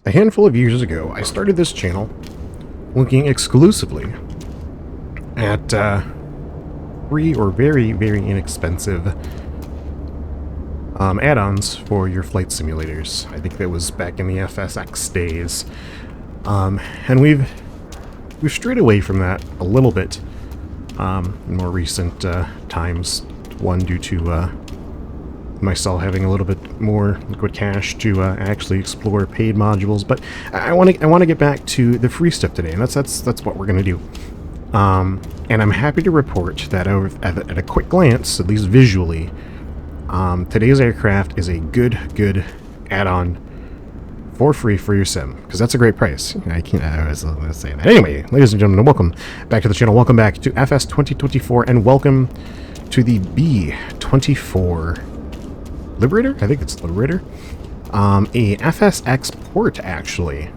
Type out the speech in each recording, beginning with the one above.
A handful of years ago, I started this channel looking exclusively at free or very, very inexpensive add-ons for your flight simulators. I think that was back in the FSX days. And we've strayed away from that a little bit in more recent times. One, due to myself having a little bit more liquid cash to actually explore paid modules, but I want to get back to the free stuff today, and that's what we're gonna do. And I'm happy to report that at a quick glance, at least visually, today's aircraft is a good add-on for free for your sim, because that's a great price. I was saying that. Anyway, ladies and gentlemen, welcome back to the channel. Welcome back to FS 2024, and welcome to the B-24 Liberator? I think it's Liberator. A FSX Port, actually,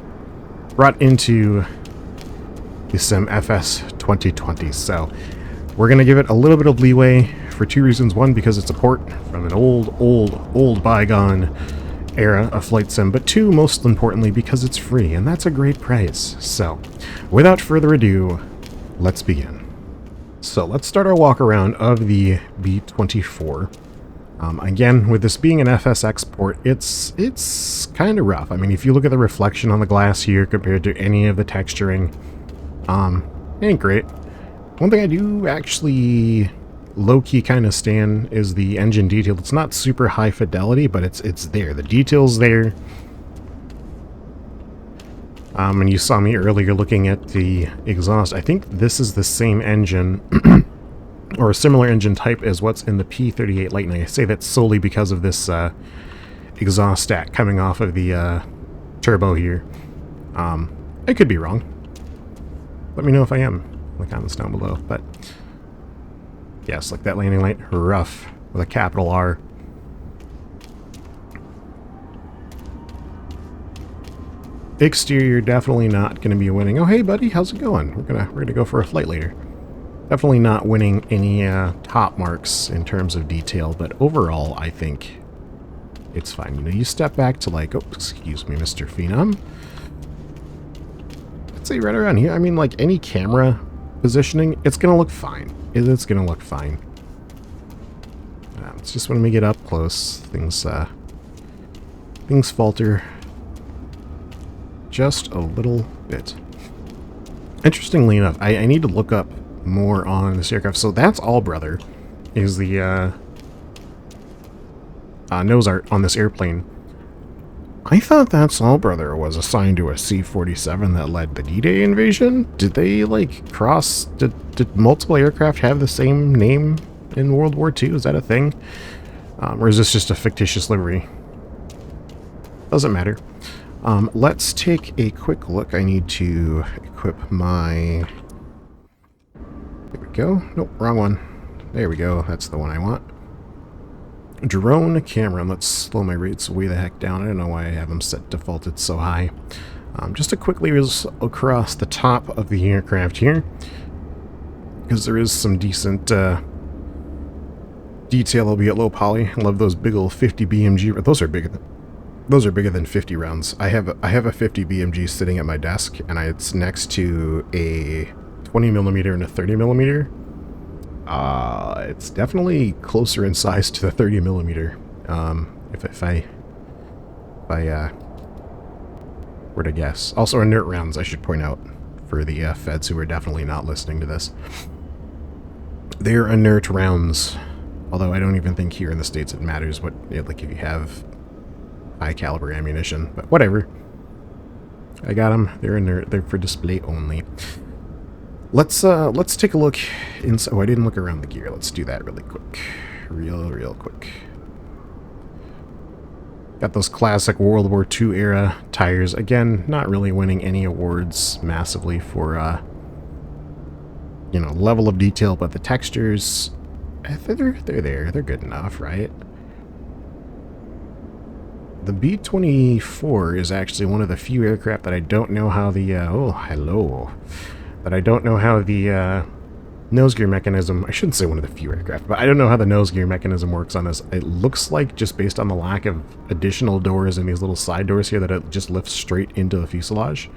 brought into the sim FS 2020. So we're going to give it a little bit of leeway for two reasons. One, because it's a port from an old bygone era of flight sim, but two, most importantly, because it's free, and that's a great price. So without further ado, let's begin. So let's start our walk around of the B-24. Again, with this being an FSX port, it's kind of rough. I mean, if you look at the reflection on the glass here compared to any of the texturing, it ain't great. One thing I do actually low-key kind of stand is the engine detail. It's not super high fidelity, but it's there. The detail's there. And you saw me earlier looking at the exhaust. I think this is the same engine or a similar engine type as what's in the P-38 Lightning. I say that solely because of this exhaust stack coming off of the turbo here. I could be wrong. Let me know if I am in the comments down below. But yes, like that landing light, rough with a capital R. Exterior definitely not going to be winning. Oh, hey buddy, how's it going? We're gonna go for a flight later. Definitely not winning any top marks in terms of detail, but overall, I think it's fine. You know, you step back to like, oh, excuse me, Mr. Phenom. I'd say right around here. I mean, like any camera positioning, it's gonna look fine. It's gonna look fine. It's just when we get up close, things falter just a little bit. Interestingly enough, I need to look up more on this aircraft. So that's all, brother, is the nose art on this airplane. I thought that's all, brother, was assigned to a C-47 that led the D-Day invasion. Did they like cross? Did multiple aircraft have the same name in World War II? Is that a thing, or is this just a fictitious livery? Doesn't matter. Let's take a quick look. I need to equip my... There we go. Nope, wrong one. There we go. That's the one I want. Drone camera. Let's slow my rates way the heck down. I don't know why I have them set defaulted so high. Just to quickly across the top of the aircraft here, because there is some decent detail, albeit low poly. I love those big old 50 BMG. Those are bigger than 50 rounds. I have a 50 BMG sitting at my desk, and it's next to a 20mm and a 30mm. It's definitely closer in size to the 30mm. If I were to guess. Also inert rounds, I should point out, for the feds who are definitely not listening to this. They're inert rounds. Although I don't even think here in the States it matters what, like, if you have high caliber ammunition, but whatever. I got them. They're inert. They're for display only. Let's take a look inside. Oh, I didn't look around the gear. Let's do that really quick. Real quick. Got those classic World War II era tires. Again, not really winning any awards massively for, you know, level of detail, but the textures, they're there. They're good enough, right? The B-24 is actually one of the few aircraft that I don't know how the, oh, hello. That I don't know how the nose gear mechanism, I shouldn't say one of the few aircraft, but I don't know how the nose gear mechanism works on this. It looks like, just based on the lack of additional doors and these little side doors here, that it just lifts straight into the fuselage.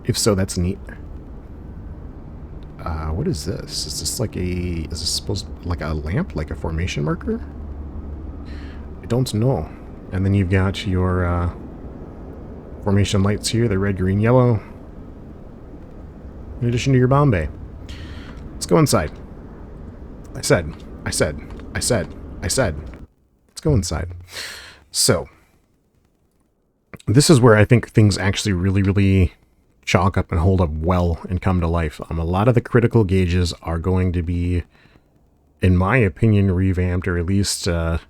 If so, that's neat. What is this? Is this like is this supposed like a lamp, like a formation marker? I don't know. And then you've got your formation lights here, the red, green, yellow, in addition to your bomb bay. Let's go inside. I said. Let's go inside. So, this is where I think things actually really chalk up and hold up well and come to life. A lot of the critical gauges are going to be, in my opinion, revamped, or at least they're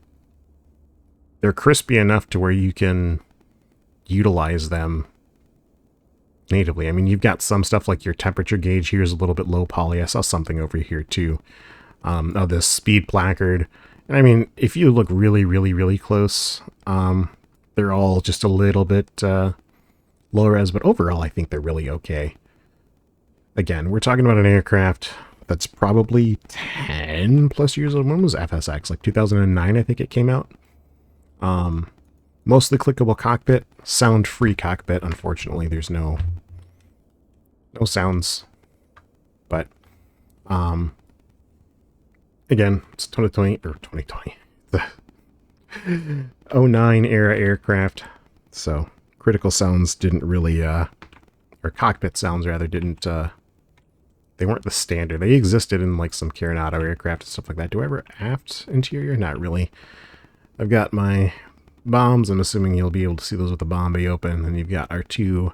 crispy enough to where you can utilize them natively. I mean, you've got some stuff like your temperature gauge here is a little bit low poly. I saw something over here too. This speed placard. And I mean, if you look really close, they're all just a little bit low res, but overall I think they're really okay. Again, we're talking about an aircraft that's probably 10 plus years old. When was FSX? Like 2009, I think it came out. Mostly clickable cockpit, sound-free cockpit. Unfortunately, there's no sounds. But again, it's 2020 or 2020, the 09 era aircraft. So critical sounds didn't really, or cockpit sounds rather, didn't. They weren't the standard. They existed in like some Coronado aircraft and stuff like that. Do I ever aft interior? Not really. I've got my bombs. I'm assuming you'll be able to see those with the bomb bay open. And you've got our two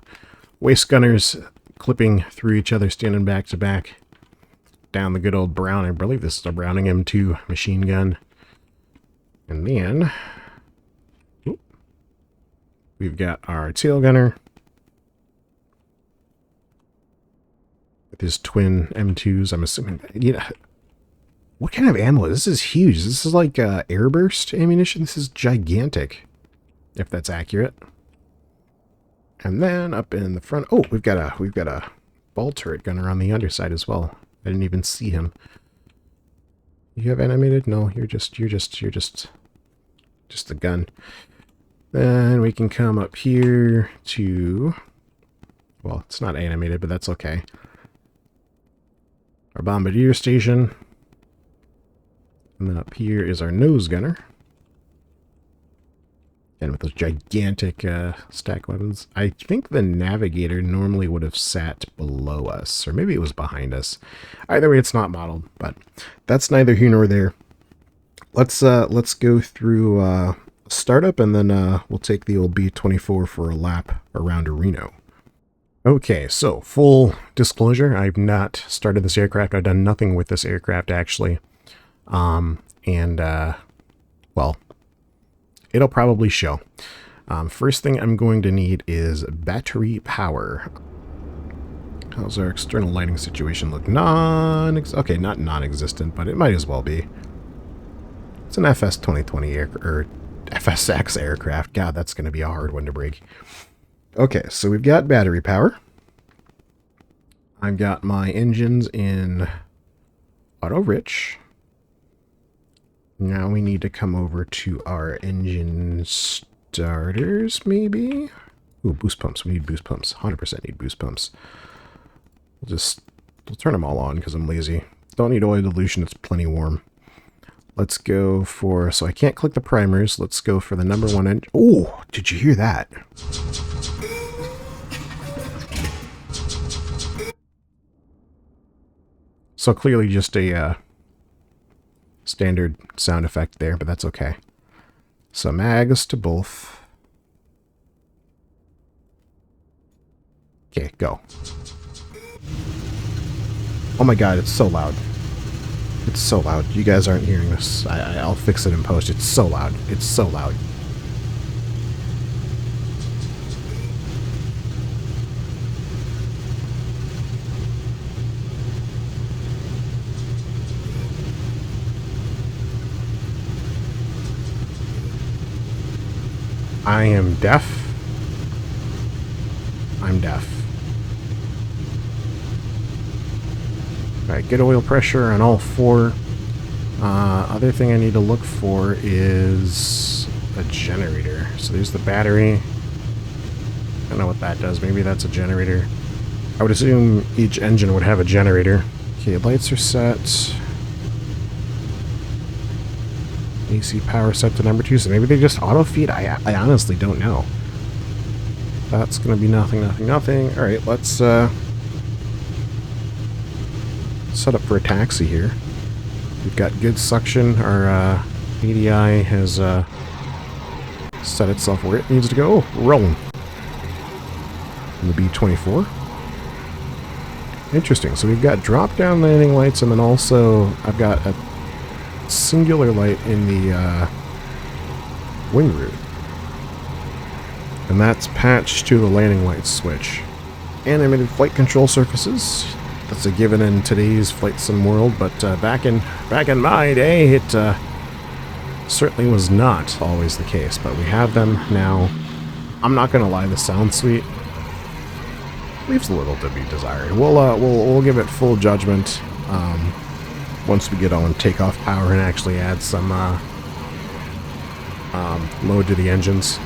waist gunners clipping through each other, standing back to back down the good old Browning. I believe this is a Browning M2 machine gun. And then we've got our tail gunner with his twin M2s. I'm assuming, what kind of ammo? This is huge. This is like airburst ammunition. This is gigantic, if that's accurate. And then up in the front, oh, we've got a ball turret gunner on the underside as well. I didn't even see him. You have animated? No, you're just the gun. Then we can come up here to, well, it's not animated, but that's okay. Our bombardier station. And then up here is our nose gunner. And with those gigantic stack weapons. I think the navigator normally would have sat below us, or maybe it was behind us. Either way, it's not modeled, but that's neither here nor there. Let's go through startup, and then we'll take the old B-24 for a lap around Reno. Okay, so full disclosure, I've not started this aircraft. I've done nothing with this aircraft actually. Well, it'll probably show. First thing I'm going to need is battery power. How's our external lighting situation look? Okay, not non-existent, but it might as well be. It's an FS 2020 or FSX aircraft. God, that's going to be a hard one to break. Okay, so we've got battery power. I've got my engines in auto rich. Now we need to come over to our engine starters, maybe? Ooh, boost pumps. We need boost pumps. 100% need boost pumps. We'll turn them all on because I'm lazy. Don't need oil dilution. It's plenty warm. Let's go for, so I can't click the primers. Let's go for the number one engine. Oh, did you hear that? So clearly just a standard sound effect there, but that's okay. So mags to both. Okay, go. Oh my god, it's so loud. It's so loud. You guys aren't hearing this. I'll fix it in post. It's so loud. It's so loud. I am deaf. I'm deaf. Alright, good oil pressure on all four. Other thing I need to look for is a generator. So there's the battery. I don't know what that does. Maybe that's a generator. I would assume each engine would have a generator. Okay, lights are set. AC power set to number 2, so maybe they just auto feed. I honestly don't know. That's gonna be nothing. Alright, let's set up for a taxi here. We've got good suction. Our ADI has set itself where it needs to go. Oh, we're rolling. And the B-24. Interesting. So we've got drop-down landing lights, and then also I've got a singular light in the wing root. And that's patched to the landing light switch. Animated flight control surfaces. That's a given in today's flight sim world, but back in my day, it certainly was not always the case. But we have them now. I'm not gonna lie, the sound suite leaves a little to be desired. We'll give it full judgment once we get on takeoff power and actually add some load to the engines.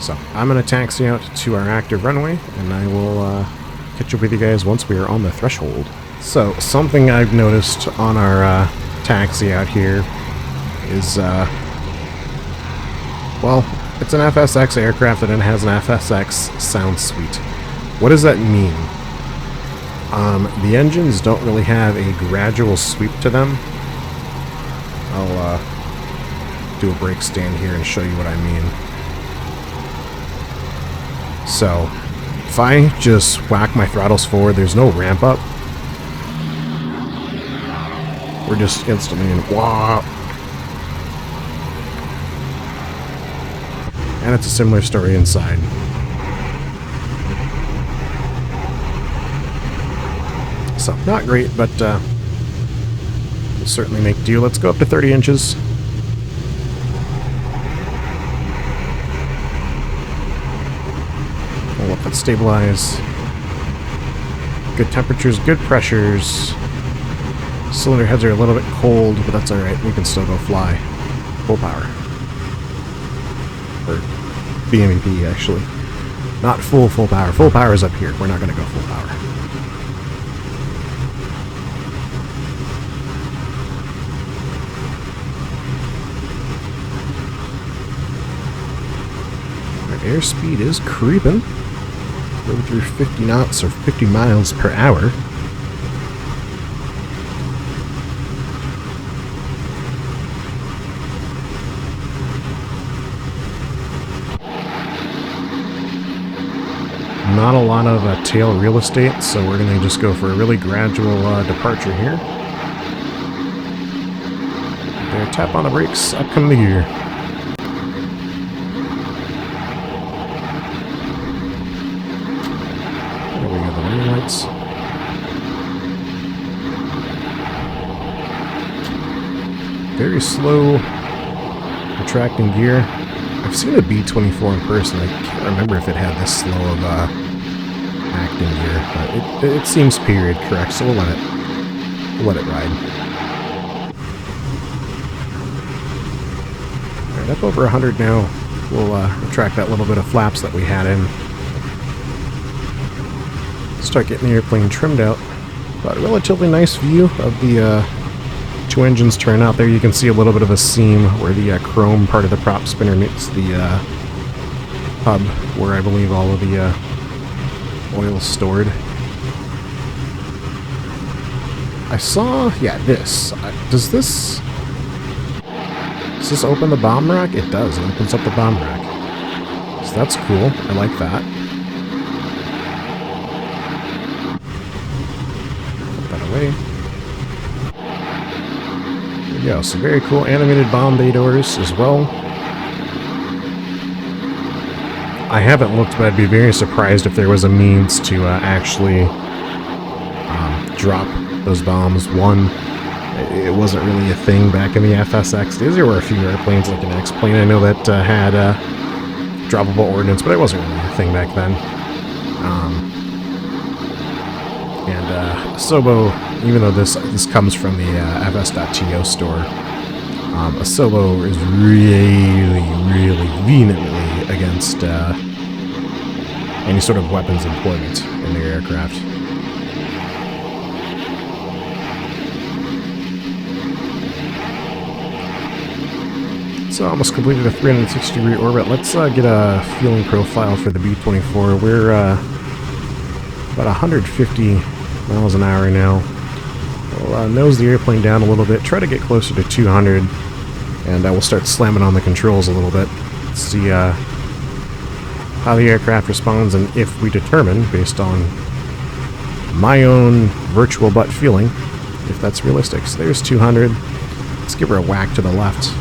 So I'm gonna taxi out to our active runway, and I will catch up with you guys once we are on the threshold. So something I've noticed on our taxi out here is well, it's an FSX aircraft and it has an FSX sound suite. What does that mean? The engines don't really have a gradual sweep to them. I'll do a brake stand here and show you what I mean. So, if I just whack my throttles forward, there's no ramp up. We're just instantly in wah. And it's a similar story inside. So, not great, but we'll certainly make do. Let's go up to 30 inches. We'll let that stabilize. Good temperatures, good pressures. Cylinder heads are a little bit cold, but that's alright. We can still go fly. Full power. Or BMEP, actually. Not full power. Full power is up here. We're not going to go full power. Our airspeed is creeping. Over through 50 knots or 50 miles per hour. Not a lot of tail real estate, so we're going to just go for a really gradual departure here. There, tap on the brakes, up come the gear. There we go, the landing lights. Very slow retracting gear. I've seen a B-24 in person. I can't remember if it had this slow of acting gear, but it seems period correct, so we'll let it ride. Alright, up over 100 now. We'll retract that little bit of flaps that we had in. Start getting the airplane trimmed out. But a relatively nice view of the two engines turn out. There you can see a little bit of a seam where the chrome part of the prop spinner meets the hub, where I believe all of the oil is stored. I saw, yeah, this. Does this open the bomb rack? It does. It opens up the bomb rack. So that's cool. I like that. Put that away. Yeah, so very cool animated bomb bay doors as well. I haven't looked, but I'd be very surprised if there was a means to actually drop those bombs. One, it wasn't really a thing back in the FSX days. There were a few airplanes like an X-plane I know that had droppable ordnance, but it wasn't really a thing back then. And Asobo, even though this comes from the FS.to store, Asobo is really vehemently against any sort of weapons employment in their aircraft. So almost completed a 360-degree orbit. Let's get a fueling profile for the B-24. We're about 150 miles an hour now. We'll nose the airplane down a little bit, try to get closer to 200, and we'll start slamming on the controls a little bit. See how the aircraft responds, and if we determine, based on my own virtual butt feeling, if that's realistic. So there's 200. Let's give her a whack to the left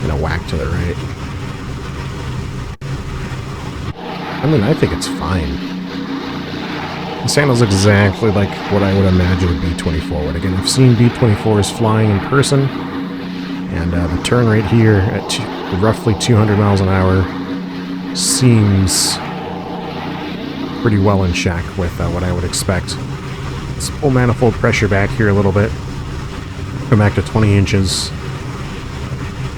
and a whack to the right. I mean, I think it's fine. This handles exactly like what I would imagine a B-24 would. Again, I've seen B-24s flying in person, and the turn rate here at roughly 200 miles an hour seems pretty well in check with what I would expect. Let's pull manifold pressure back here a little bit. Go back to 20 inches.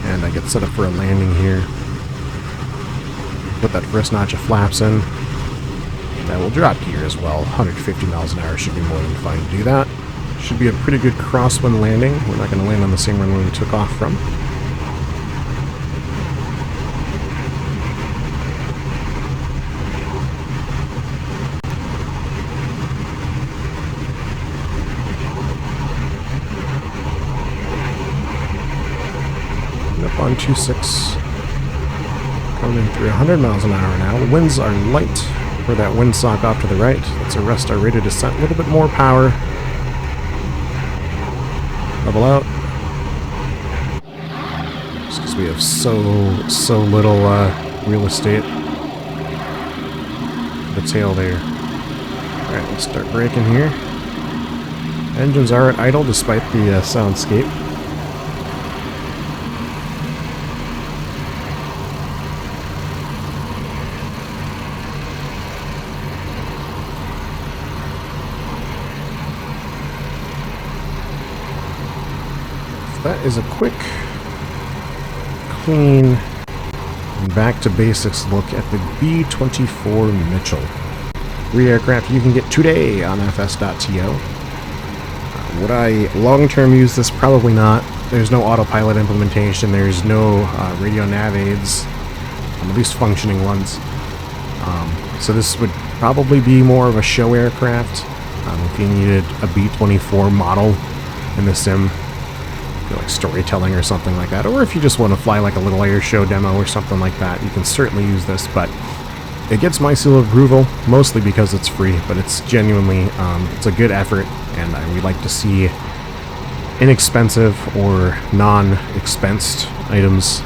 And I get set up for a landing here. Put that first notch of flaps in. That will drop gear as well. 150 miles an hour should be more than fine to do that. Should be a pretty good crosswind landing. We're not going to land on the same runway we took off from. Up on 2.6, coming in through 100 miles an hour now. The winds are light for that windsock off to the right. Let's arrest our rate of descent. A little bit more power. Level out. Just because we have so little real estate. The tail there. Alright, let's start braking here. Engines are at idle despite the soundscape. That is a quick, clean, and back-to-basics look at the B-24 Mitchell. 3 aircraft you can get today on FS.to. Would I long-term use this? Probably not. There's no autopilot implementation. There's no radio nav aids, at least functioning ones. So this would probably be more of a show aircraft if you needed a B-24 model in the sim. Like storytelling or something like that, or if you just want to fly like a little air show demo or something like that, you can certainly use this. But it gets my seal of approval mostly because it's free, but it's genuinely it's a good effort, and we like to see inexpensive or non-expensed items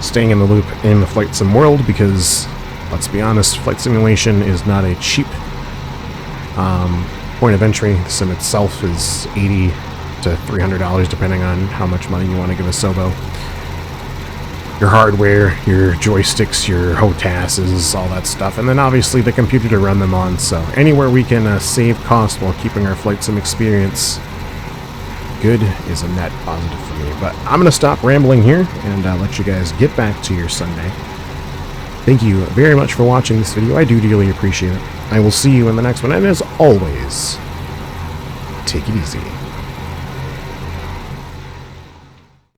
staying in the loop in the flight sim world, because let's be honest, flight simulation is not a cheap point of entry. The sim itself is $80 to $300 depending on how much money you want to give Asobo. Your hardware, your joysticks, your HOTASs, all that stuff, and then obviously the computer to run them on. So anywhere we can save cost while keeping our flight sim experience good is a net positive for me. But I'm going to stop rambling here and let you guys get back to your Sunday. Thank you very much for watching this video. I do dearly appreciate it. I will see you in the next one, and as always, take it easy.